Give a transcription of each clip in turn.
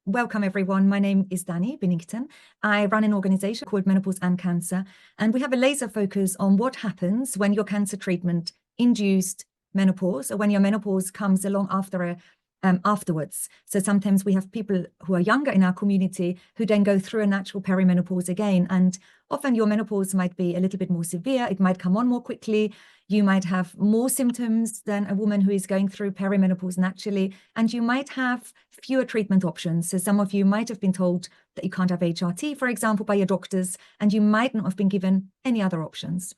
welcome everyone. My name is Dani Binnington. I run an organization called Menopause Cancer, and we have a laser focus on what happens when your cancer treatment induced menopause, or when your menopause comes along afterwards. So sometimes we have people who are younger in our community who then go through a natural perimenopause again, and often your menopause might be a little bit more severe. It might come on more quickly. You might have more symptoms than a woman who is going through perimenopause naturally, and you might have fewer treatment options. So some of you might have been told that you can't have HRT, for example, by your doctors, and you might not have been given any other options.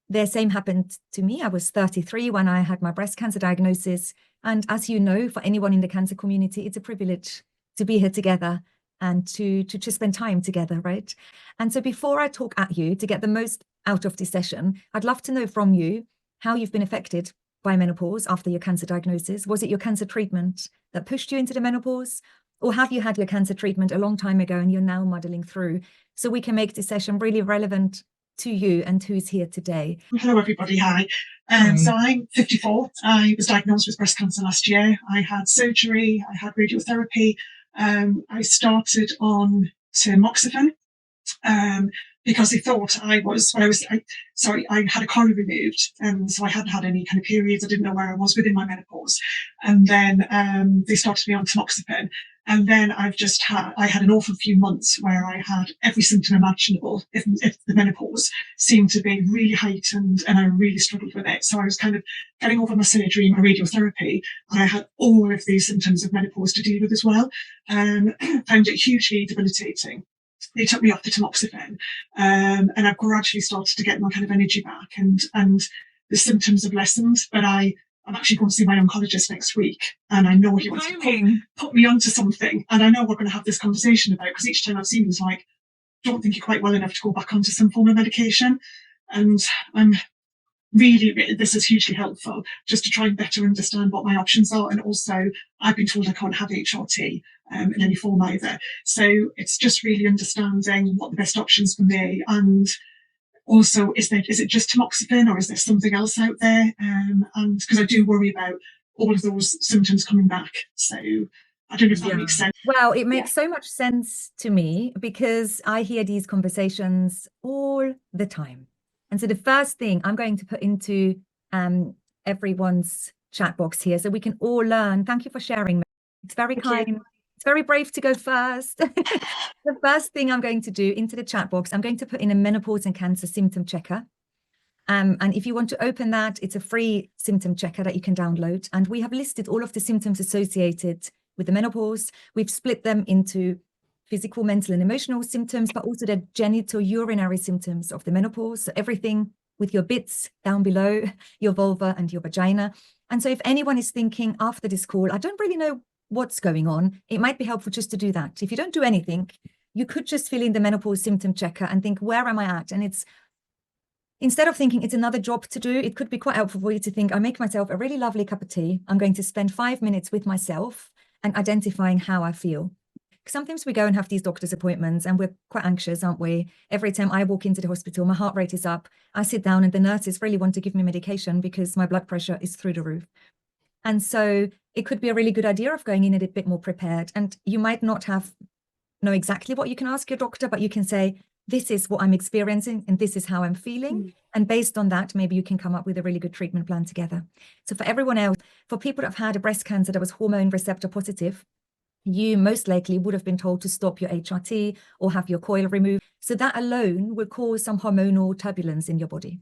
The same happened to me. I was 33 when I had my breast cancer diagnosis. And as you know, for anyone in the cancer community, it's a privilege to be here together and to just spend time together, right? And so before I talk at you to get the most out of this session, I'd love to know from you how you've been affected by menopause after your cancer diagnosis. Was it your cancer treatment that pushed you into the menopause? Or have you had your cancer treatment a long time ago and you're now muddling through? So we can make this session really relevant to you and who's here today. Hello, everybody. Hi. So I'm 54. I was diagnosed with breast cancer last year. I had surgery. I had radiotherapy. I started on tamoxifen because they thought I had a collar removed, and so I hadn't had any kind of periods. I didn't know where I was within my menopause. And then they started me on tamoxifen. And then I had an awful few months where I had every symptom imaginable. If the menopause seemed to be really heightened, and I really struggled with it. So I was kind of getting over my surgery, my radiotherapy, and I had all of these symptoms of menopause to deal with as well. Found it hugely debilitating. They took me off the tamoxifen, and I've gradually started to get my kind of energy back, and the symptoms have lessened. But I'm actually going to see my oncologist next week, and I know he wants to put me onto something, and I know we're going to have this conversation about, because each time I've seen him, he's like, don't think you're quite well enough to go back onto some form of medication. And I'm really, this is hugely helpful just to try and better understand what my options are. And also, I've been told I can't have HRT in any form either. So it's just really understanding what the best options for me. And also, is it just tamoxifen, or is there something else out there? And because I do worry about all of those symptoms coming back. So I don't know if that makes sense. Well, it makes so much sense to me, because I hear these conversations all the time. And so the first thing I'm going to put into everyone's chat box here, so we can all learn. Thank you for sharing. It's very kind. It's very brave to go first. The first thing I'm going to do into the chat box, I'm going to put in a Menopause and Cancer symptom checker. And if you want to open that, it's a free symptom checker that you can download. And we have listed all of the symptoms associated with the menopause. We've split them into physical, mental, and emotional symptoms, but also the genitourinary symptoms of the menopause. So everything with your bits down below, your vulva and your vagina. And so if anyone is thinking after this call, I don't really know what's going on, it might be helpful just to do that. If you don't do anything, you could just fill in the menopause symptom checker and think, where am I at? And it's, instead of thinking it's another job to do, it could be quite helpful for you to think, I make myself a really lovely cup of tea. I'm going to spend 5 minutes with myself and identifying how I feel. Sometimes we go and have these doctor's appointments and we're quite anxious, aren't we? Every time I walk into the hospital, my heart rate is up. I sit down and the nurses really want to give me medication because my blood pressure is through the roof. And so it could be a really good idea of going in a bit more prepared. And you might not know exactly what you can ask your doctor, but you can say, this is what I'm experiencing and this is how I'm feeling. And based on that, maybe you can come up with a really good treatment plan together. So for everyone else, for people that have had a breast cancer that was hormone receptor positive, you most likely would have been told to stop your HRT or have your coil removed. So that alone will cause some hormonal turbulence in your body.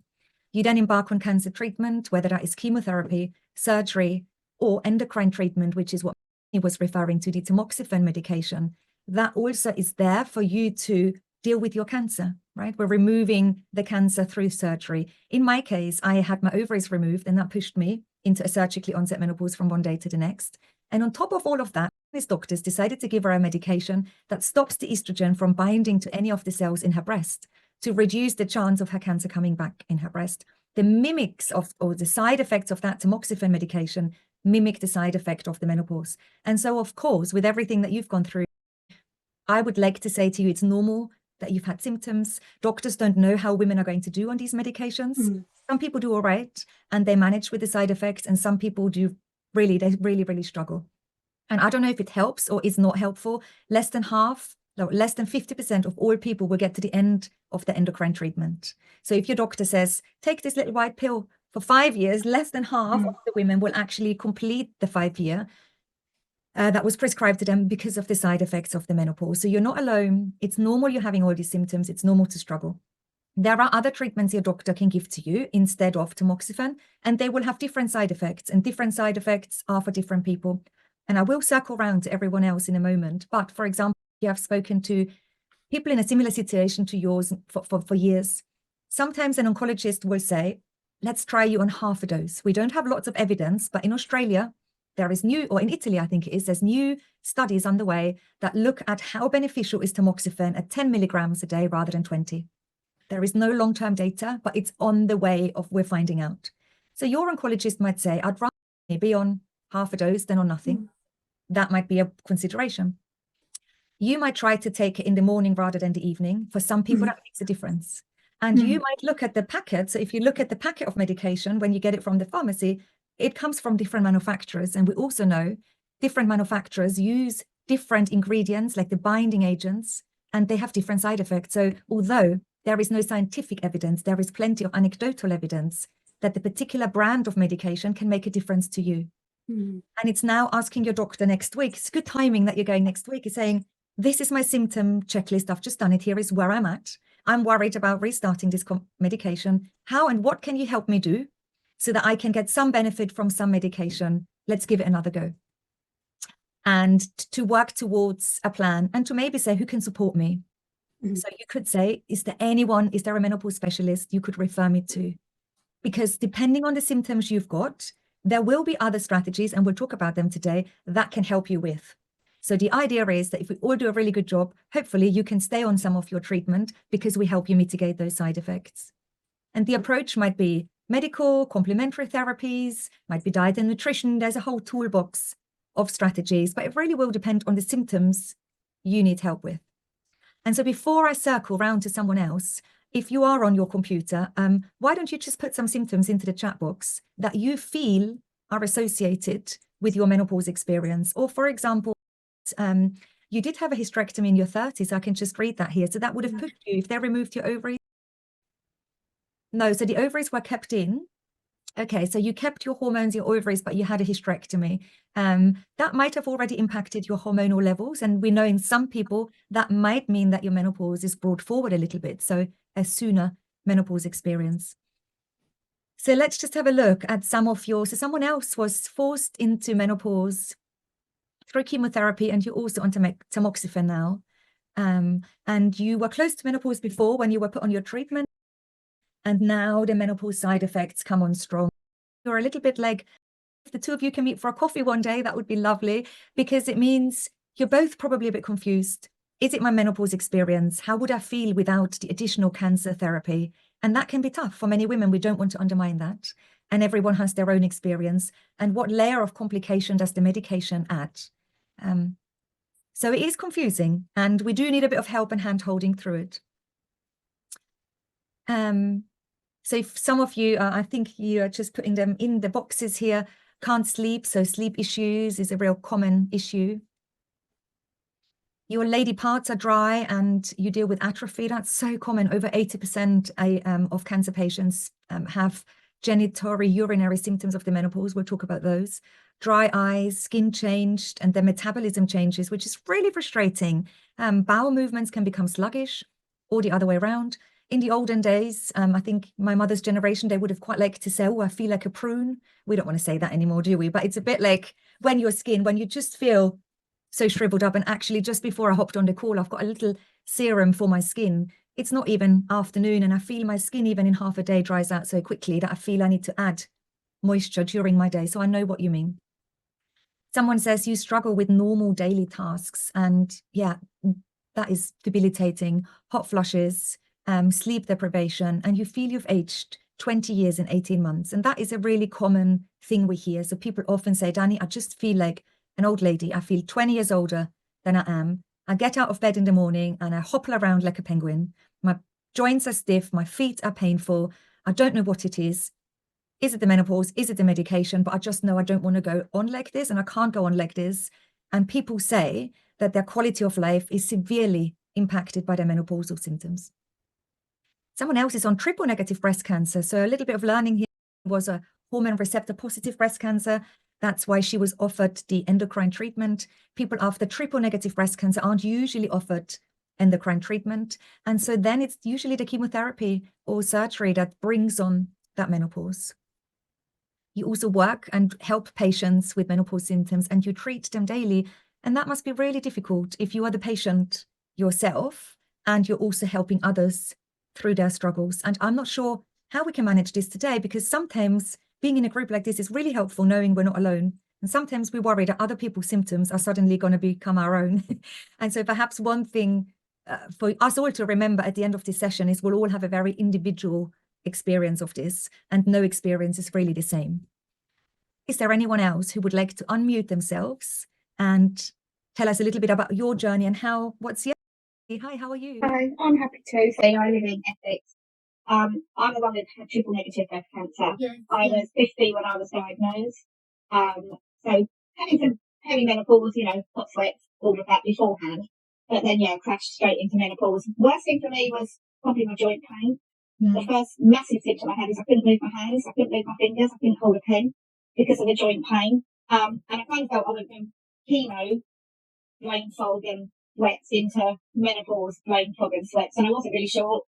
You then embark on cancer treatment, whether that is chemotherapy, surgery, or endocrine treatment, which is what he was referring to, the tamoxifen medication. That also is there for you to deal with your cancer, right? We're removing the cancer through surgery. In my case, I had my ovaries removed, and that pushed me into a surgically onset menopause from one day to the next. And on top of all of that, these doctors decided to give her a medication that stops the estrogen from binding to any of the cells in her breast to reduce the chance of her cancer coming back in her breast. The mimics or the side effects of that tamoxifen medication mimic the side effect of the menopause. And so, of course, with everything that you've gone through, I would like to say to you, it's normal that you've had symptoms. Doctors don't know how women are going to do on these medications. Some people do all right and they manage with the side effects, and some people do really, they really, really struggle. And I don't know if it helps or is not helpful. Less than 50% of all people will get to the end of the endocrine treatment. So if your doctor says, take this little white pill for 5 years, less than half of the women will actually complete the 5 year that was prescribed to them because of the side effects of the menopause. So you're not alone. It's normal you're having all these symptoms. It's normal to struggle. There are other treatments your doctor can give to you instead of tamoxifen, and they will have different side effects, and different side effects are for different people. And I will circle around to everyone else in a moment. But for example, you have spoken to people in a similar situation to yours for years. Sometimes an oncologist will say, let's try you on half a dose. We don't have lots of evidence, but in Australia, there is new, or in Italy, I think it is, there's new studies underway that look at how beneficial is tamoxifen at 10 milligrams a day rather than 20. There is no long-term data, but it's on the way of we're finding out. So your oncologist might say, I'd rather be on half a dose than on nothing. That might be a consideration. You might try to take it in the morning rather than the evening. For some people, that makes a difference. And you might look at the packet. So if you look at the packet of medication, when you get it from the pharmacy, it comes from different manufacturers. And we also know different manufacturers use different ingredients, like the binding agents, and they have different side effects. So although there is no scientific evidence, there is plenty of anecdotal evidence that the particular brand of medication can make a difference to you. And it's now asking your doctor next week. It's good timing that you're going next week. Is saying, this is my symptom checklist. I've just done it. Here is where I'm at. I'm worried about restarting this medication. How and what can you help me do so that I can get some benefit from some medication? Let's give it another go. And to work towards a plan, and to maybe say, who can support me? So you could say, is there a menopause specialist you could refer me to? Because depending on the symptoms you've got, there will be other strategies, and we'll talk about them today, that can help you with. So the idea is that if we all do a really good job, hopefully you can stay on some of your treatment because we help you mitigate those side effects. And the approach might be medical, complementary therapies, might be diet and nutrition. There's a whole toolbox of strategies, but it really will depend on the symptoms you need help with. And so before I circle round to someone else, if you are on your computer, why don't you just put some symptoms into the chat box that you feel are associated with your menopause experience? Or for example, you did have a hysterectomy in your 30s. I can just read that here. So that would have pushed you if they removed your ovaries. No, so the ovaries were kept in. Okay, so you kept your hormones, your ovaries, but you had a hysterectomy. That might have already impacted your hormonal levels. And we know in some people that might mean that your menopause is brought forward a little bit. So a sooner menopause experience. So let's just have a look at some of your, so someone else was forced into menopause through chemotherapy, and you're also on tamoxifen now. And you were close to menopause before when you were put on your treatment. And now the menopause side effects come on strong. You're a little bit like, if the two of you can meet for a coffee one day, that would be lovely, because it means you're both probably a bit confused. Is it my menopause experience? How would I feel without the additional cancer therapy? And that can be tough for many women. We don't want to undermine that. And everyone has their own experience. And what layer of complication does the medication add? So it is confusing, and we do need a bit of help and hand-holding through it. So if some of you, I think you are just putting them in the boxes here, can't sleep. So sleep issues is a real common issue. Your lady parts are dry and you deal with atrophy. That's so common. Over 80% of cancer patients have genitory urinary symptoms of the menopause. We'll talk about those. Dry eyes, skin changed, and their metabolism changes, which is really frustrating. Bowel movements can become sluggish, or the other way around. In the olden days, I think my mother's generation, they would have quite liked to say, oh, I feel like a prune. We don't want to say that anymore, do we? But it's a bit like when your skin, when you just feel so shriveled up. And actually, just before I hopped on the call, I've got a little serum for my skin. It's not even afternoon, and I feel my skin even in half a day dries out so quickly that I feel I need to add moisture during my day. So I know what you mean. Someone says you struggle with normal daily tasks. And yeah, that is debilitating. Hot flushes, sleep deprivation, and you feel you've aged 20 years in 18 months. And that is a really common thing we hear. So people often say, Dani, I just feel like an old lady. I feel 20 years older than I am. I get out of bed in the morning and I hobble around like a penguin. My joints are stiff. My feet are painful. I don't know what it is. Is it the menopause? Is it the medication? But I just know I don't want to go on like this, and I can't go on like this. And people say that their quality of life is severely impacted by their menopausal symptoms. Someone else is on triple negative breast cancer. So a little bit of learning here was a hormone receptor positive breast cancer. That's why she was offered the endocrine treatment. People after triple negative breast cancer aren't usually offered endocrine treatment. And so then it's usually the chemotherapy or surgery that brings on that menopause. You also work and help patients with menopause symptoms, and you treat them daily. And that must be really difficult if you are the patient yourself and you're also helping others through their struggles. And I'm not sure how we can manage this today, because sometimes being in a group like this is really helpful, knowing we're not alone. And sometimes we worry that other people's symptoms are suddenly going to become our own. And so perhaps one thing for us all to remember at the end of this session is we'll all have a very individual experience of this, and no experience is really the same. Is there anyone else who would like to unmute themselves and tell us a little bit about your journey and what's your... Hi, how are you? Hi, I'm happy to say I live in Essex. I'm a woman who had triple negative breast cancer. Yes, I was 50 when I was diagnosed. So having some perimenopause, hot sweats, all of that beforehand. But then, crashed straight into menopause. Worst thing for me was probably my joint pain. The first massive symptom I had is I couldn't move my hands, I couldn't move my fingers, I couldn't hold a pen because of the joint pain. And I kind of felt I went from chemo, brain fog and sweats, into menopause, brain fog and sweats. And I wasn't really sure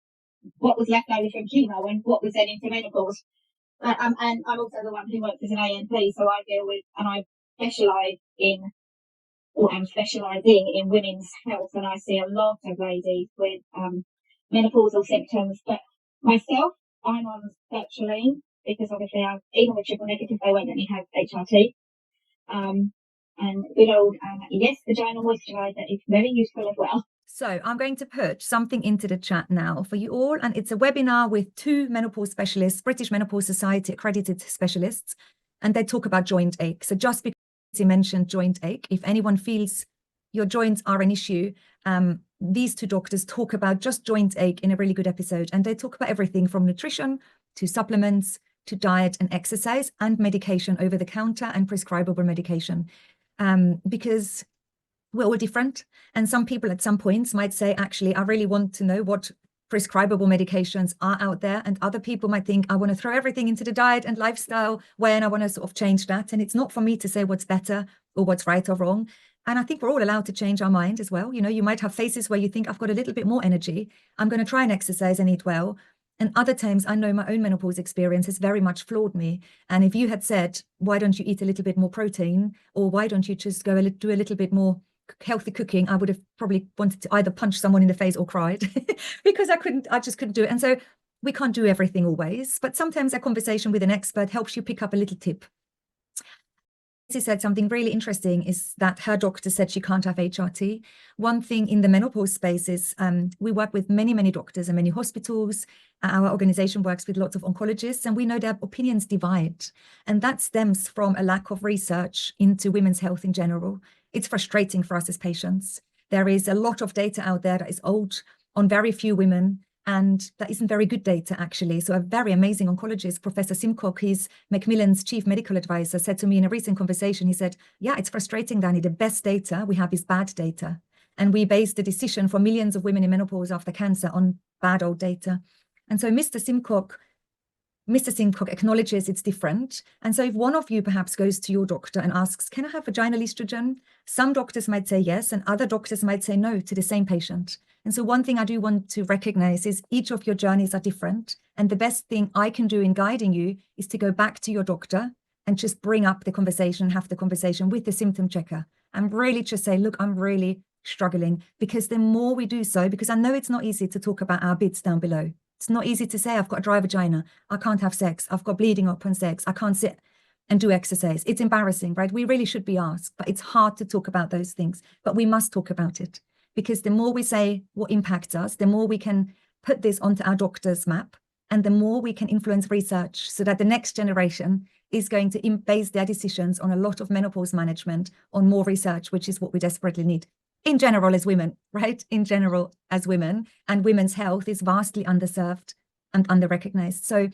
what was left over from chemo and what was then into menopause. And I'm also the one who works as an ANP, so I deal with, and I specialise in, or am specialising in women's health, and I see a lot of ladies with menopausal symptoms. But myself, I'm on sertraline because obviously even with triple negative, they won't let me have HRT. And good old, yes, vaginal moisturiser is very useful as well. So I'm going to put something into the chat now for you all. And it's a webinar with 2 menopause specialists, British Menopause Society accredited specialists, and they talk about joint ache. So just because you mentioned joint ache, if anyone feels your joints are an issue, these 2 doctors talk about just joint ache in a really good episode. And they talk about everything from nutrition to supplements to diet and exercise and medication over the counter and prescribable medication. Because we're all different. And some people at some points might say, actually, I really want to know what prescribable medications are out there. And other people might think, I want to throw everything into the diet and lifestyle when I want to sort of change that. And it's not for me to say what's better or what's right or wrong. And I think we're all allowed to change our mind as well. You might have phases where you think, I've got a little bit more energy. I'm going to try and exercise and eat well. And other times, I know my own menopause experience has very much floored me. And if you had said, why don't you eat a little bit more protein? Or why don't you just do a little bit more healthy cooking? I would have probably wanted to either punch someone in the face or cried because I just couldn't do it. And so we can't do everything always. But sometimes a conversation with an expert helps you pick up a little tip. She said something really interesting is that her doctor said she can't have HRT. One thing in the menopause space is we work with many, many doctors and many hospitals. Our organization works with lots of oncologists, and we know their opinions divide. And that stems from a lack of research into women's health in general. It's frustrating for us as patients. There is a lot of data out there that is old on very few women, and that isn't very good data, actually. So a very amazing oncologist, Professor Simcock, he's Macmillan's chief medical advisor, said to me in a recent conversation, he said, yeah, it's frustrating, Dani. The best data we have is bad data. And we base the decision for millions of women in menopause after cancer on bad old data. And so Mr. Simcock acknowledges it's different. And so if one of you perhaps goes to your doctor and asks, can I have vaginal estrogen? Some doctors might say yes, and other doctors might say no to the same patient. And so one thing I do want to recognize is each of your journeys are different. And the best thing I can do in guiding you is to go back to your doctor and just bring up the conversation, have the conversation with the symptom checker, and really just say, look, I'm really struggling. Because the more we do so, because I know it's not easy to talk about our bits down below. It's not easy to say, I've got a dry vagina, I can't have sex, I've got bleeding up on sex, I can't sit and do exercise. It's embarrassing, right? We really should be asked, but it's hard to talk about those things. But we must talk about it, because the more we say what impacts us, the more we can put this onto our doctor's map, and the more we can influence research so that the next generation is going to base their decisions on a lot of menopause management, on more research, which is what we desperately need. In general, as women, right? In general, as women, and women's health is vastly underserved and under-recognized. So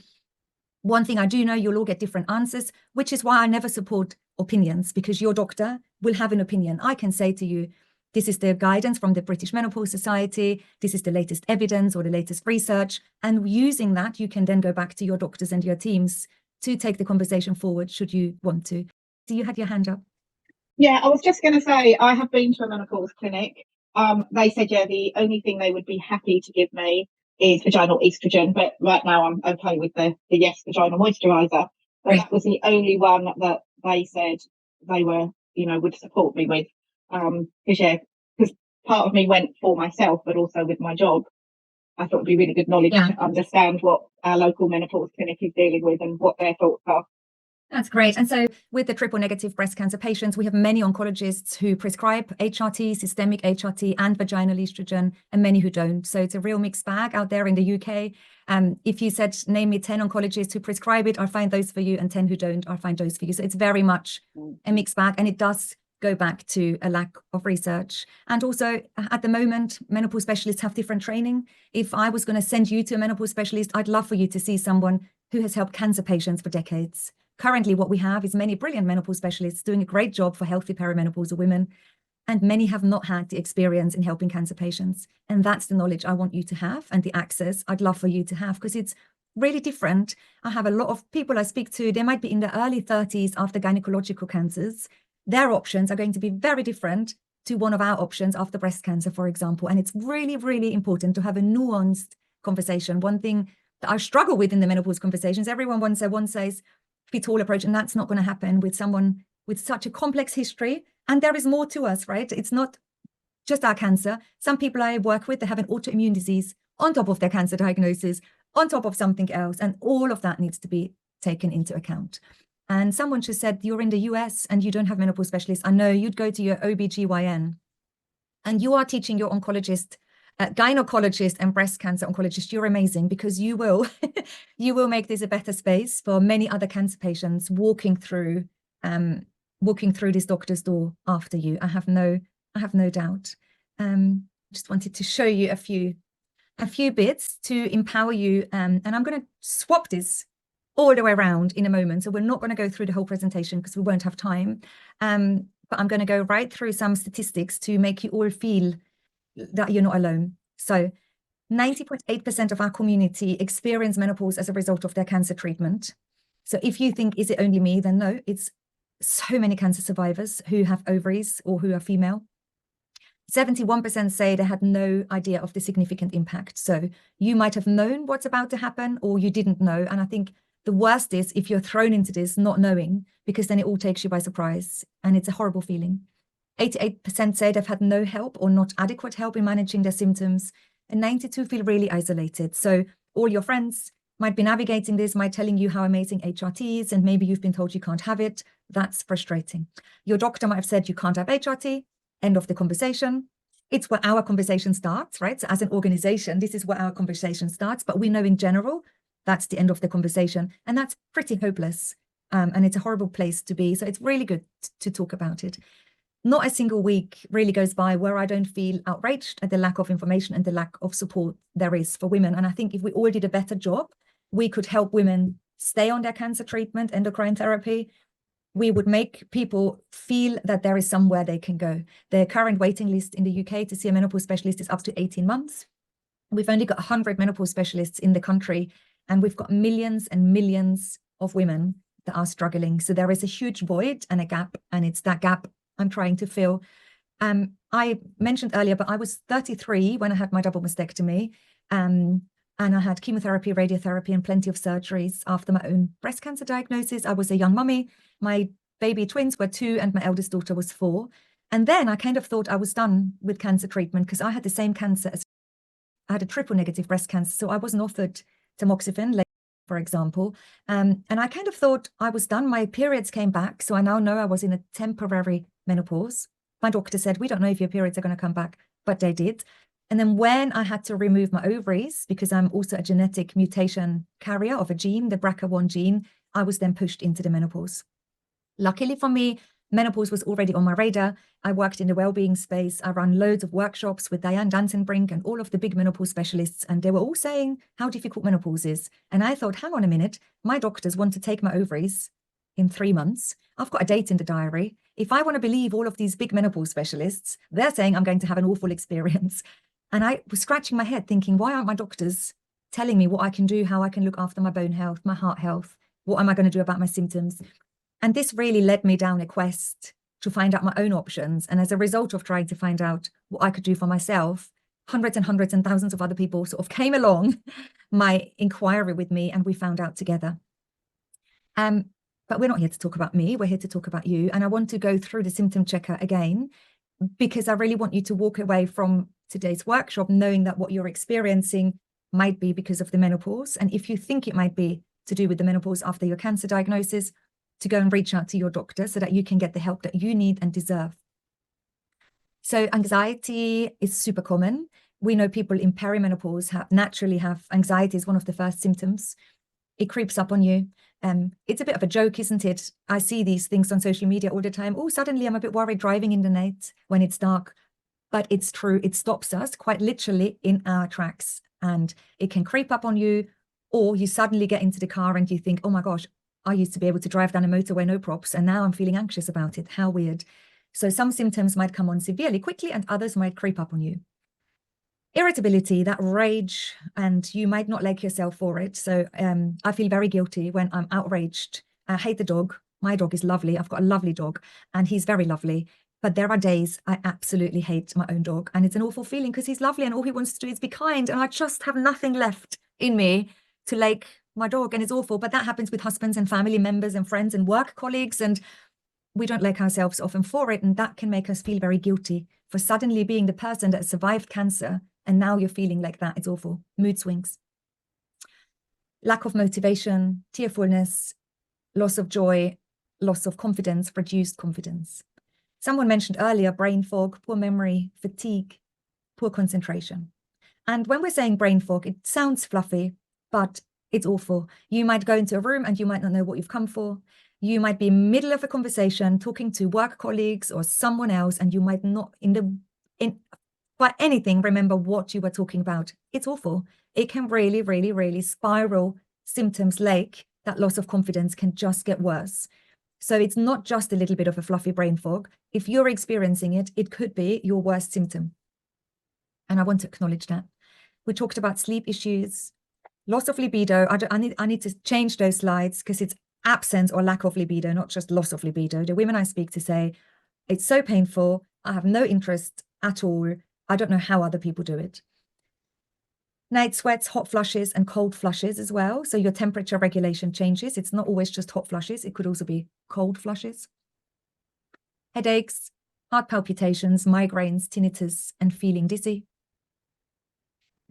one thing I do know, you'll all get different answers, which is why I never support opinions, because your doctor will have an opinion. I can say to you, this is the guidance from the British Menopause Society, this is the latest evidence or the latest research, and using that, you can then go back to your doctors and your teams to take the conversation forward should you want to. So you had your hand up. Yeah, I was just going to say, I have been to a menopause clinic. They said, yeah, the only thing they would be happy to give me is vaginal estrogen, but right now I'm okay with the Yes vaginal moisturiser. But Right. that was the only one that they said they were, would support me with. Because part of me went for myself, but also with my job. I thought it'd be really good knowledge to understand what our local menopause clinic is dealing with and what their thoughts are. That's great. And so with the triple negative breast cancer patients, we have many oncologists who prescribe HRT, systemic HRT and vaginal estrogen, and many who don't. So it's a real mixed bag out there in the UK. If you said, name me 10 oncologists who prescribe it, I'll find those for you, and 10 who don't, I'll find those for you. So it's very much a mixed bag, and it does go back to a lack of research. And also at the moment, menopause specialists have different training. If I was going to send you to a menopause specialist, I'd love for you to see someone who has helped cancer patients for decades. Currently, what we have is many brilliant menopause specialists doing a great job for healthy perimenopausal women, and many have not had the experience in helping cancer patients. And that's the knowledge I want you to have, and the access I'd love for you to have, because it's really different. I have a lot of people I speak to, they might be in their early 30s after gynecological cancers. Their options are going to be very different to one of our options after breast cancer, for example. And it's really, really important to have a nuanced conversation. One thing that I struggle with in the menopause conversations, everyone one says fit-all approach, and that's not going to happen with someone with such a complex history. And there is more to us, right? It's not just our cancer. Some people I work with, they have an autoimmune disease on top of their cancer diagnosis, on top of something else, and all of that needs to be taken into account. And someone just said, you're in the US and you don't have menopause specialists. I know you'd go to your OBGYN and you are teaching your oncologist, gynecologist and breast cancer oncologist. You're amazing, because you will make this a better space for many other cancer patients walking through this doctor's door after you. I have no doubt. Just wanted to show you a few bits to empower you. And I'm going to swap this all the way around in a moment. So we're not going to go through the whole presentation because we won't have time. But I'm going to go right through some statistics to make you all feel that you're not alone. So 90.8% of our community experience menopause as a result of their cancer treatment. So if you think, is it only me? Then no, it's so many cancer survivors who have ovaries or who are female. 71% say they had no idea of the significant impact. So you might have known what's about to happen, or you didn't know. And I think the worst is if you're thrown into this not knowing, because then it all takes you by surprise, and it's a horrible feeling. 88% say they've had no help or not adequate help in managing their symptoms, and 92% feel really isolated. So all your friends might be navigating this, might telling you how amazing HRT is, and maybe you've been told you can't have it. That's frustrating. Your doctor might have said you can't have HRT, end of the conversation. It's where our conversation starts, right? So as an organization, this is where our conversation starts, but we know in general, that's the end of the conversation, and that's pretty hopeless. And it's a horrible place to be. So it's really good to talk about it. Not a single week really goes by where I don't feel outraged at the lack of information and the lack of support there is for women. And I think if we all did a better job, we could help women stay on their cancer treatment, endocrine therapy. We would make people feel that there is somewhere they can go. The current waiting list in the UK to see a menopause specialist is up to 18 months. We've only got 100 menopause specialists in the country, and we've got millions and millions of women that are struggling. So there is a huge void and a gap, and it's that gap I'm trying to fill. I mentioned earlier, but I was 33 when I had my double mastectomy, and I had chemotherapy, radiotherapy, and plenty of surgeries after my own breast cancer diagnosis. I was a young mummy. My baby twins were 2 and my eldest daughter was 4. And then I kind of thought I was done with cancer treatment because I had the same cancer as I had a triple negative breast cancer. So I wasn't offered tamoxifen, for example. And I kind of thought I was done. My periods came back. So I now know I was in a temporary menopause. My doctor said, we don't know if your periods are going to come back, but they did. And then when I had to remove my ovaries, because I'm also a genetic mutation carrier of a gene, the BRCA1 gene, I was then pushed into the menopause. Luckily for me, menopause was already on my radar. I worked in the wellbeing space. I ran loads of workshops with Diane Dansenbrink and all of the big menopause specialists, and they were all saying how difficult menopause is. And I thought, hang on a minute, my doctors want to take my ovaries in 3 months. I've got a date in the diary. If I want to believe all of these big menopause specialists, they're saying I'm going to have an awful experience. And I was scratching my head thinking, why aren't my doctors telling me what I can do, how I can look after my bone health, my heart health? What am I going to do about my symptoms? And this really led me down a quest to find out my own options. And as a result of trying to find out what I could do for myself, hundreds and thousands of other people sort of came along my inquiry with me, and we found out together. But we're not here to talk about me, we're here to talk about you. And I want to go through the symptom checker again, because I really want you to walk away from today's workshop knowing that what you're experiencing might be because of the menopause. And if you think it might be to do with the menopause after your cancer diagnosis, to go and reach out to your doctor so that you can get the help that you need and deserve. So anxiety is super common. We know people in perimenopause naturally have anxiety as one of the first symptoms. It creeps up on you. It's a bit of a joke, isn't it? I see these things on social media all the time. Oh, suddenly I'm a bit worried driving in the night when it's dark. But it's true. It stops us quite literally in our tracks. And it can creep up on you, or you suddenly get into the car and you think, oh my gosh, I used to be able to drive down a motorway, no props, and now I'm feeling anxious about it. How weird. So some symptoms might come on severely quickly and others might creep up on you. Irritability, that rage, and you might not like yourself for it. So I feel very guilty when I'm outraged. I hate the dog. My dog is lovely. I've got a lovely dog and he's very lovely. But there are days I absolutely hate my own dog. And it's an awful feeling because he's lovely and all he wants to do is be kind. And I just have nothing left in me to like my dog, and it's awful. But that happens with husbands and family members and friends and work colleagues, and we don't like ourselves often for it, and that can make us feel very guilty for suddenly being the person that survived cancer and now you're feeling like that. It's awful. Mood swings, lack of motivation, tearfulness, loss of joy, loss of confidence, reduced confidence. Someone mentioned earlier brain fog, poor memory, fatigue, poor concentration. And when we're saying brain fog, it sounds fluffy, but it's awful. You might go into a room and you might not know what you've come for. You might be in the middle of a conversation talking to work colleagues or someone else, and you might not by anything remember what you were talking about. It's awful. It can really, really, really spiral. Symptoms like that loss of confidence can just get worse. So it's not just a little bit of a fluffy brain fog. If you're experiencing it, it could be your worst symptom. And I want to acknowledge that. We talked about sleep issues, loss of libido. I need to change those slides because it's absence or lack of libido, not just loss of libido. The women I speak to say, it's so painful. I have no interest at all. I don't know how other people do it. Night sweats, hot flushes, and cold flushes as well. So your temperature regulation changes. It's not always just hot flushes. It could also be cold flushes. Headaches, heart palpitations, migraines, tinnitus, and feeling dizzy.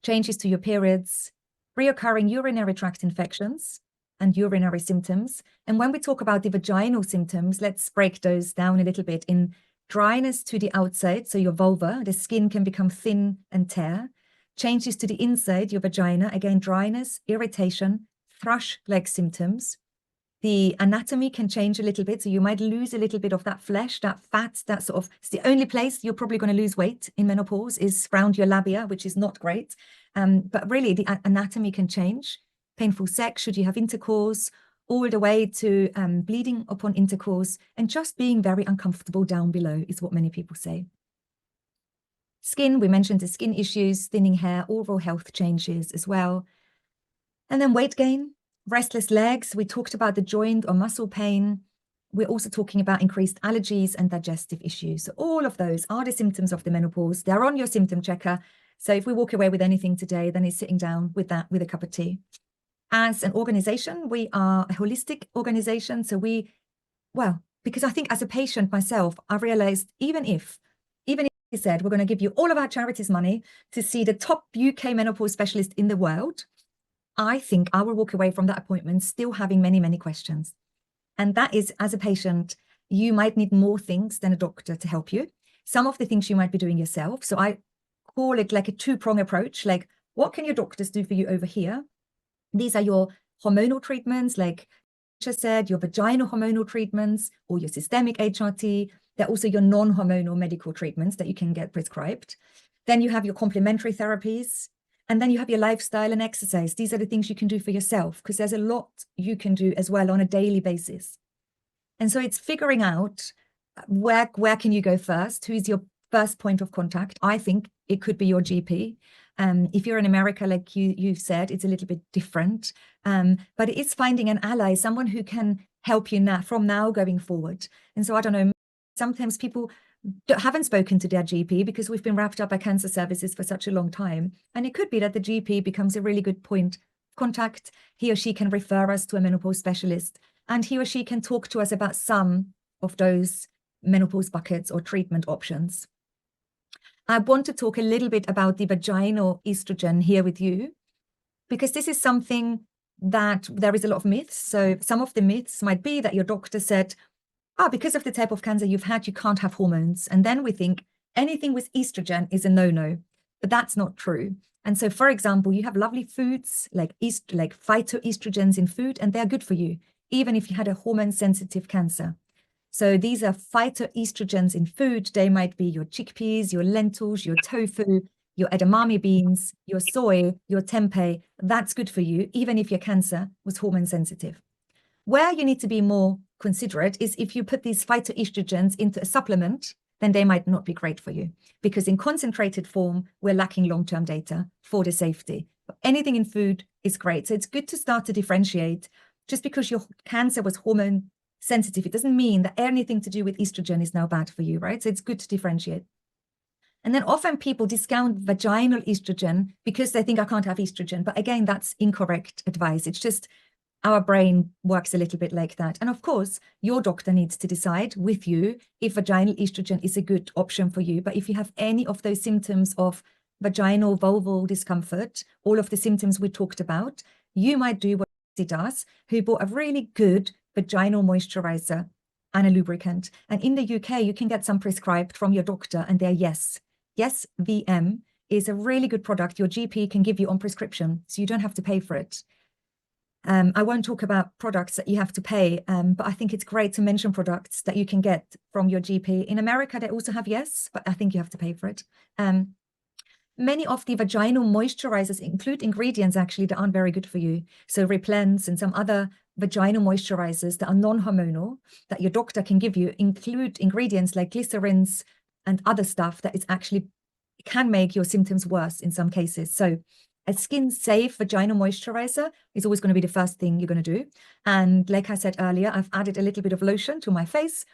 Changes to your periods, reoccurring urinary tract infections and urinary symptoms. And when we talk about the vaginal symptoms, let's break those down a little bit. In dryness to the outside, so your vulva, the skin can become thin and tear. Changes to the inside, your vagina, again, dryness, irritation, thrush-like symptoms. The anatomy can change a little bit, so you might lose a little bit of that flesh, that fat, that sort of, it's the only place you're probably going to lose weight in menopause is around your labia, which is not great. But really, the anatomy can change. Painful sex, should you have intercourse, all the way to bleeding upon intercourse, and just being very uncomfortable down below is what many people say. Skin, we mentioned the skin issues, thinning hair, oral health changes as well. And then weight gain, restless legs. We talked about the joint or muscle pain. We're also talking about increased allergies and digestive issues. So all of those are the symptoms of the menopause. They're on your symptom checker. So if we walk away with anything today, then it's sitting down with that, with a cup of tea. As an organization, we are a holistic organization. So because I think as a patient myself, I realized even if he said, we're going to give you all of our charities money to see the top UK menopause specialist in the world, I think I will walk away from that appointment still having many, many questions. And that is, as a patient, you might need more things than a doctor to help you. Some of the things you might be doing yourself. So I call it like a two-prong approach. Like, what can your doctors do for you over here? These are your hormonal treatments, like just said, your vaginal hormonal treatments or your systemic HRT. They're also your non-hormonal medical treatments that you can get prescribed. Then you have your complementary therapies. And then you have your lifestyle and exercise. These are the things you can do for yourself because there's a lot you can do as well on a daily basis. And so it's figuring out where can you go first? Who's your first point of contact? I think it could be your GP. If you're in America, like you've said, it's a little bit different. But it is finding an ally, someone who can help you now from now going forward. And so I don't know, sometimes people haven't spoken to their GP because we've been wrapped up by cancer services for such a long time. And it could be that the GP becomes a really good point of contact. He or she can refer us to a menopause specialist, and he or she can talk to us about some of those menopause buckets or treatment options. I want to talk a little bit about the vaginal estrogen here with you, because this is something that there is a lot of myths. So some of the myths might be that your doctor said, because of the type of cancer you've had, you can't have hormones. And then we think anything with estrogen is a no-no, but that's not true. And so, for example, you have lovely foods like phytoestrogens in food, and they're good for you, even if you had a hormone-sensitive cancer. So these are phytoestrogens in food. They might be your chickpeas, your lentils, your tofu, your edamame beans, your soy, your tempeh. That's good for you, even if your cancer was hormone sensitive. Where you need to be more considerate is if you put these phytoestrogens into a supplement, then they might not be great for you, because in concentrated form, we're lacking long-term data for the safety. But anything in food is great. So it's good to start to differentiate. Just because your cancer was hormone sensitive, it doesn't mean that anything to do with estrogen is now bad for you, right? So it's good to differentiate. And then often people discount vaginal estrogen because they think I can't have estrogen. But again, that's incorrect advice. It's just our brain works a little bit like that. And of course, your doctor needs to decide with you if vaginal estrogen is a good option for you. But if you have any of those symptoms of vaginal vulval discomfort, all of the symptoms we talked about, you might do what he does, who bought a really good vaginal moisturizer and a lubricant. And in the UK, you can get some prescribed from your doctor, and they're Yes VM is a really good product your GP can give you on prescription, so you don't have to pay for it. I won't talk about products that you have to pay, but I think it's great to mention products that you can get from your GP. In America, they also have Yes, but I think you have to pay for it. Many of the vaginal moisturizers include ingredients actually that aren't very good for you. So Replens and some other vaginal moisturizers that are non-hormonal that your doctor can give you include ingredients like glycerins and other stuff that is actually can make your symptoms worse in some cases. So a skin-safe vaginal moisturizer is always going to be the first thing you're going to do. And like I said earlier, I've added a little bit of lotion to my face.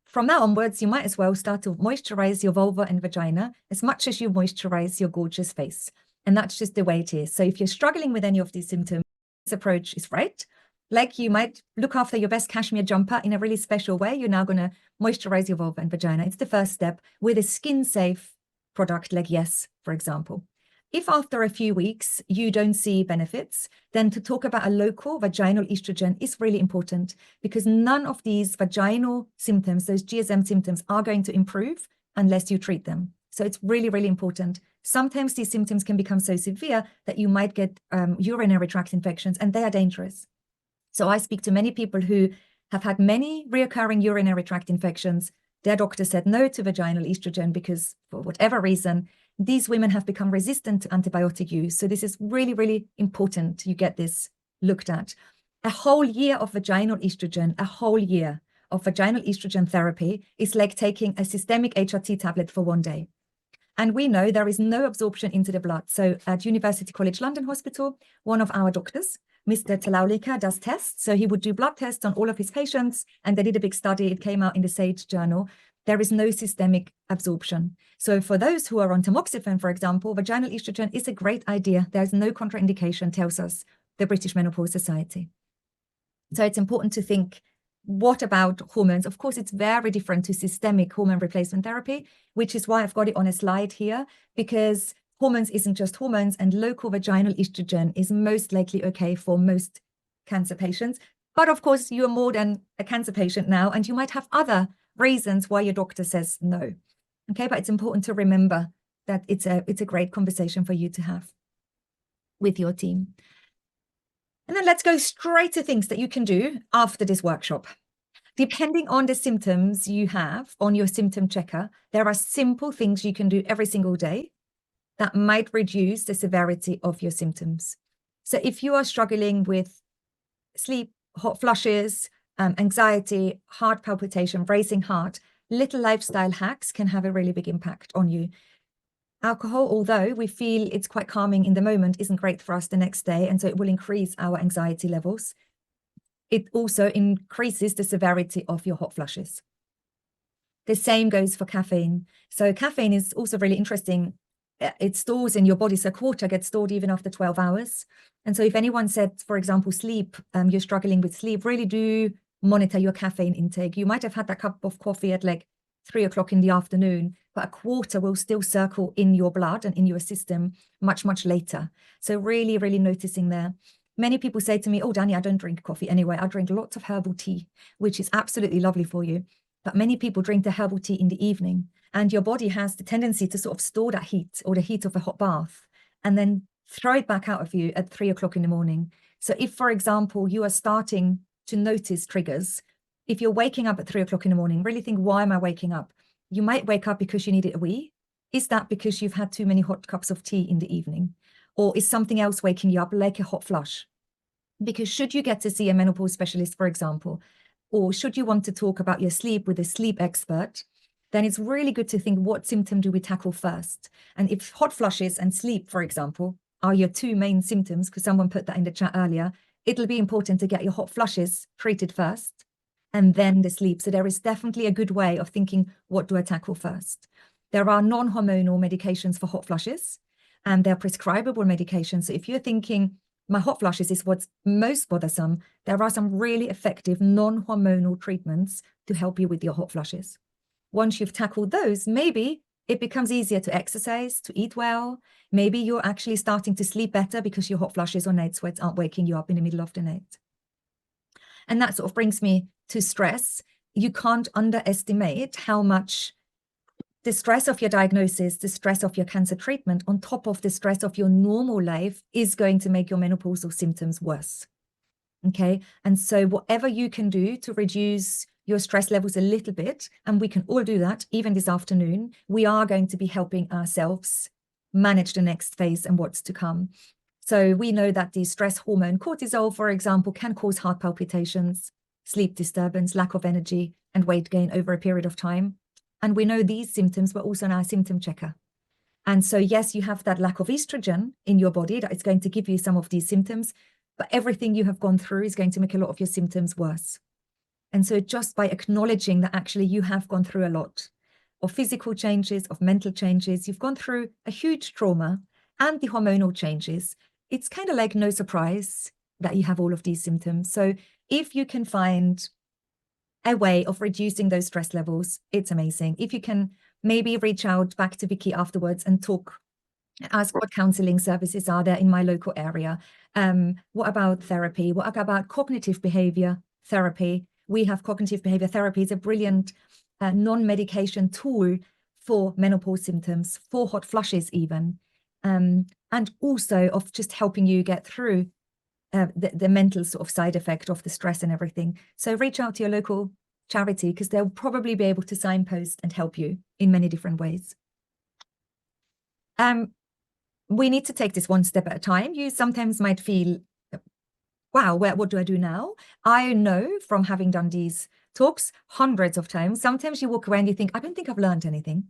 From now onwards, you might as well start to moisturize your vulva and vagina as much as you moisturize your gorgeous face. And that's just the way it is. So if you're struggling with any of these symptoms, this approach is right. Like you might look after your best cashmere jumper in a really special way. You're now going to moisturize your vulva and vagina. It's the first step with a skin-safe product like Yes, for example. If after a few weeks you don't see benefits, then to talk about a local vaginal estrogen is really important, because none of these vaginal symptoms, those GSM symptoms, are going to improve unless you treat them. So it's really, really important. Sometimes these symptoms can become so severe that you might get urinary tract infections, and they are dangerous. So I speak to many people who have had many reoccurring urinary tract infections. Their doctor said no to vaginal estrogen because for whatever reason, these women have become resistant to antibiotic use. So this is really, really important you get this looked at. A whole year of vaginal estrogen, a whole year of vaginal estrogen therapy is like taking a systemic HRT tablet for one day. And we know there is no absorption into the blood. So at University College London Hospital, one of our doctors, Mr. Talaulika, does tests. So he would do blood tests on all of his patients, and they did a big study. It came out in the Sage journal. There is no systemic absorption. So for those who are on tamoxifen, for example, vaginal estrogen is a great idea. There's no contraindication, tells us the British Menopause Society. So it's important to think, what about hormones? Of course, it's very different to systemic hormone replacement therapy, which is why I've got it on a slide here, because hormones isn't just hormones, and local vaginal estrogen is most likely okay for most cancer patients. But of course, you are more than a cancer patient now, and you might have other reasons why your doctor says no. Okay, but it's important to remember that it's a great conversation for you to have with your team. And then let's go straight to things that you can do after this workshop. Depending on the symptoms you have on your symptom checker, there are simple things you can do every single day that might reduce the severity of your symptoms. So if you are struggling with sleep, hot flushes, anxiety, heart palpitation, racing heart, little lifestyle hacks can have a really big impact on you. Alcohol, although we feel it's quite calming in the moment, isn't great for us the next day. And so it will increase our anxiety levels. It also increases the severity of your hot flushes. The same goes for caffeine. So caffeine is also really interesting. It stores in your body. So water gets stored even after 12 hours. And so if anyone said, for example, sleep, you're struggling with sleep, really do monitor your caffeine intake. You might have had that cup of coffee at like 3 o'clock in the afternoon, but a quarter will still circle in your blood and in your system much, much later. So really, really noticing there. Many people say to me, oh, Dani, I don't drink coffee anyway. I drink lots of herbal tea, which is absolutely lovely for you. But many people drink the herbal tea in the evening, and your body has the tendency to sort of store that heat or the heat of a hot bath and then throw it back out of you at 3 o'clock in the morning. So if, for example, you are starting to notice triggers, if you're waking up at 3 o'clock in the morning, really think, why am I waking up? You might wake up because you needed a wee. Is that because you've had too many hot cups of tea in the evening? Or is something else waking you up, like a hot flush? Because should you get to see a menopause specialist, for example, or should you want to talk about your sleep with a sleep expert, then it's really good to think, what symptom do we tackle first? And if hot flushes and sleep, for example, are your two main symptoms, because someone put that in the chat earlier, it'll be important to get your hot flushes treated first and then the sleep. So there is definitely a good way of thinking, what do I tackle first? There are non-hormonal medications for hot flushes, and they're prescribable medications. So if you're thinking, my hot flushes is what's most bothersome, there are some really effective non-hormonal treatments to help you with your hot flushes. Once you've tackled those, maybe it becomes easier to exercise, to eat well. Maybe you're actually starting to sleep better because your hot flushes or night sweats aren't waking you up in the middle of the night. And that sort of brings me to stress. You can't underestimate how much the stress of your diagnosis, the stress of your cancer treatment, on top of the stress of your normal life, is going to make your menopausal symptoms worse. Okay. And so whatever you can do to reduce your stress levels a little bit, and we can all do that, even this afternoon, we are going to be helping ourselves manage the next phase and what's to come. So we know that the stress hormone cortisol, for example, can cause heart palpitations, sleep disturbance, lack of energy, and weight gain over a period of time. And we know these symptoms were also in our symptom checker. And so, yes, you have that lack of estrogen in your body that is going to give you some of these symptoms, but everything you have gone through is going to make a lot of your symptoms worse. And so just by acknowledging that actually you have gone through a lot of physical changes, of mental changes, you've gone through a huge trauma and the hormonal changes, it's kind of like no surprise that you have all of these symptoms. So if you can find a way of reducing those stress levels, it's amazing. If you can maybe reach out back to Vicky afterwards and talk, ask what counseling services are there in my local area. What about therapy? What about cognitive behavior therapy? We have cognitive behavior therapy. It's a brilliant non-medication tool for menopause symptoms, for hot flushes even, and also of just helping you get through the mental sort of side effect of the stress and everything. So reach out to your local charity, because they'll probably be able to signpost and help you in many different ways. We need to take this one step at a time. You sometimes might feel, wow, what do I do now? I know from having done these talks hundreds of times, sometimes you walk away and you think, I don't think I've learned anything.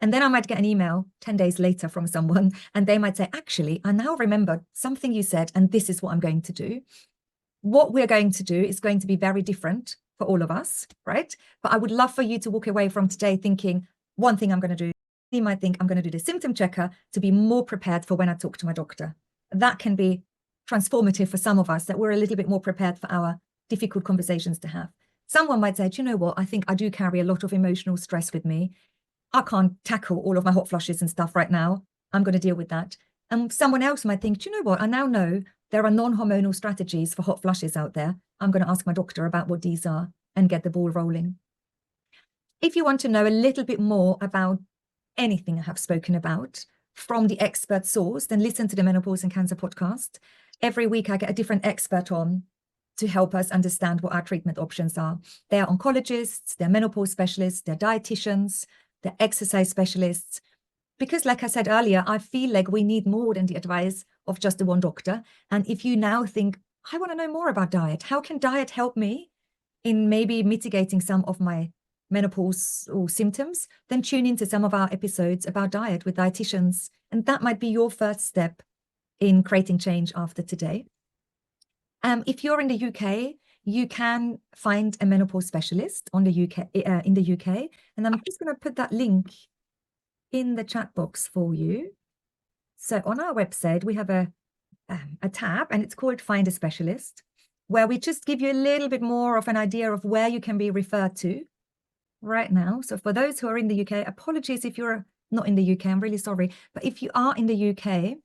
And then I might get an email 10 days later from someone, and they might say, actually, I now remember something you said, and this is what I'm going to do. What we're going to do is going to be very different for all of us, right? But I would love for you to walk away from today thinking, one thing I'm going to do, you might think I'm going to do the symptom checker to be more prepared for when I talk to my doctor. That can be transformative for some of us, that we're a little bit more prepared for our difficult conversations to have. Someone might say, do you know what? I think I do carry a lot of emotional stress with me. I can't tackle all of my hot flushes and stuff right now. I'm going to deal with that. And someone else might think, do you know what? I now know there are non-hormonal strategies for hot flushes out there. I'm going to ask my doctor about what these are and get the ball rolling. If you want to know a little bit more about anything I have spoken about from the expert source, then listen to the Menopause and Cancer podcast. Every week I get a different expert on to help us understand what our treatment options are. They're oncologists, they're menopause specialists, they're dietitians, they're exercise specialists. Because like I said earlier, I feel like we need more than the advice of just the one doctor. And if you now think, I want to know more about diet, how can diet help me? in maybe mitigating some of my menopause or symptoms, then tune into some of our episodes about diet with dietitians. And that might be your first step in creating change after today. If you're in the UK, you can find a menopause specialist in the UK. And I'm just going to put that link in the chat box for you. So on our website, we have a tab, and it's called Find a Specialist, where we just give you a little bit more of an idea of where you can be referred to right now. So for those who are in the UK, apologies if you're not in the UK, I'm really sorry. But if you are in the UK,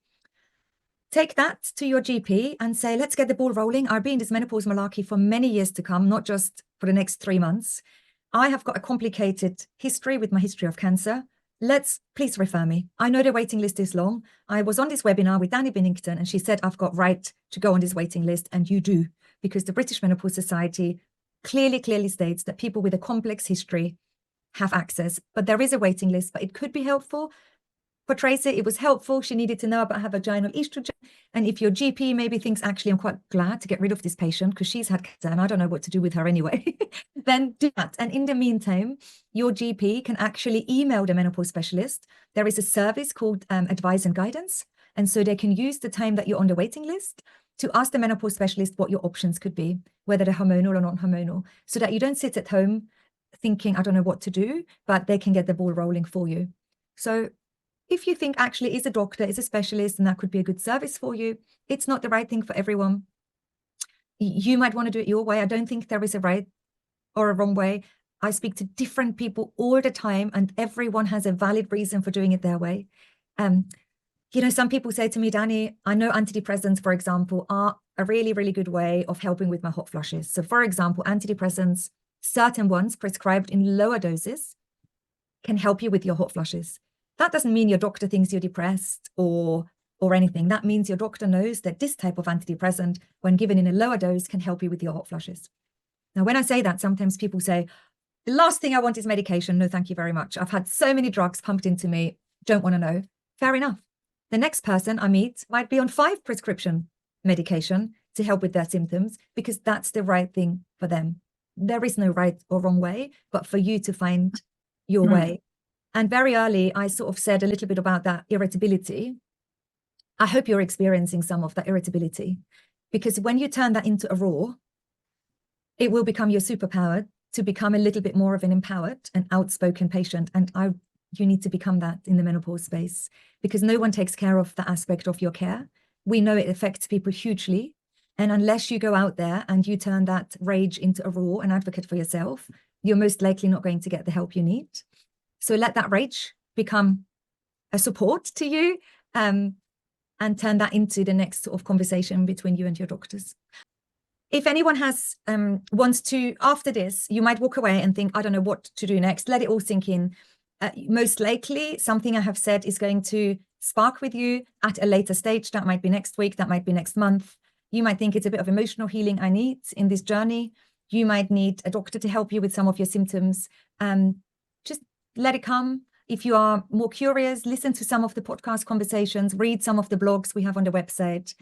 take that to your GP and say, let's get the ball rolling. I'll be in this menopause malarkey for many years to come, not just for the next 3 months. I have got a complicated history with my history of cancer. Please refer me. I know the waiting list is long. I was on this webinar with Dani Binnington, and she said, I've got right to go on this waiting list, and you do, because the British Menopause Society clearly states that people with a complex history have access, but there is a waiting list. But it could be helpful. For Tracy, it was helpful. She needed to know about her vaginal estrogen. And if your GP maybe thinks, actually, I'm quite glad to get rid of this patient because she's had cancer and I don't know what to do with her anyway, then do that. And in the meantime, your GP can actually email the menopause specialist. There is a service called Advice and Guidance. And so they can use the time that you're on the waiting list to ask the menopause specialist what your options could be, whether they're hormonal or non-hormonal, so that you don't sit at home thinking, I don't know what to do, but they can get the ball rolling for you. So if you think actually is a doctor, is a specialist, and that could be a good service for you, it's not the right thing for everyone. You might want to do it your way. I don't think there is a right or a wrong way. I speak to different people all the time, and everyone has a valid reason for doing it their way. You know, some people say to me, Dani, I know antidepressants, for example, are a really, really good way of helping with my hot flushes. So for example, antidepressants, certain ones prescribed in lower doses, can help you with your hot flushes. That doesn't mean your doctor thinks you're depressed or anything. That means your doctor knows that this type of antidepressant, when given in a lower dose, can help you with your hot flushes. Now, when I say that, sometimes people say, the last thing I want is medication. No, thank you very much. I've had so many drugs pumped into me. Don't want to know. Fair enough. The next person I meet might be on 5 prescription medication to help with their symptoms, because that's the right thing for them. There is no right or wrong way, but for you to find your way. And very early, I sort of said a little bit about that irritability. I hope you're experiencing some of that irritability, because when you turn that into a raw, it will become your superpower to become a little bit more of an empowered and outspoken patient. And you need to become that in the menopause space, because no one takes care of that aspect of your care. We know it affects people hugely. And unless you go out there and you turn that rage into a raw and advocate for yourself, you're most likely not going to get the help you need. So let that rage become a support to you, and turn that into the next sort of conversation between you and your doctors. If anyone wants to, after this, you might walk away and think, I don't know what to do next. Let it all sink in. Most likely, something I have said is going to spark with you at a later stage. That might be next week. That might be next month. You might think it's a bit of emotional healing I need in this journey. You might need a doctor to help you with some of your symptoms. Just let it come. If you are more curious, listen to some of the podcast conversations, read some of the blogs we have on the website,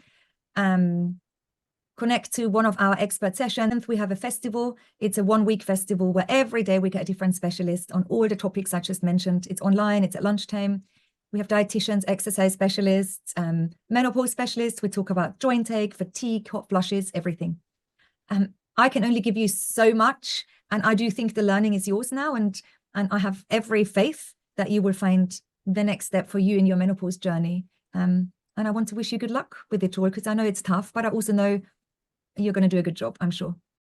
connect to one of our expert sessions. We have a festival. It's a 1-week festival where every day we get a different specialist on all the topics I just mentioned. It's online, it's at lunchtime. We have dietitians, exercise specialists, menopause specialists. We talk about joint ache, fatigue, hot flushes, everything. I can only give you so much. And I do think the learning is yours now. And I have every faith that you will find the next step for you in your menopause journey. And I want to wish you good luck with it all, because I know it's tough, but I also know you're going to do a good job, I'm sure.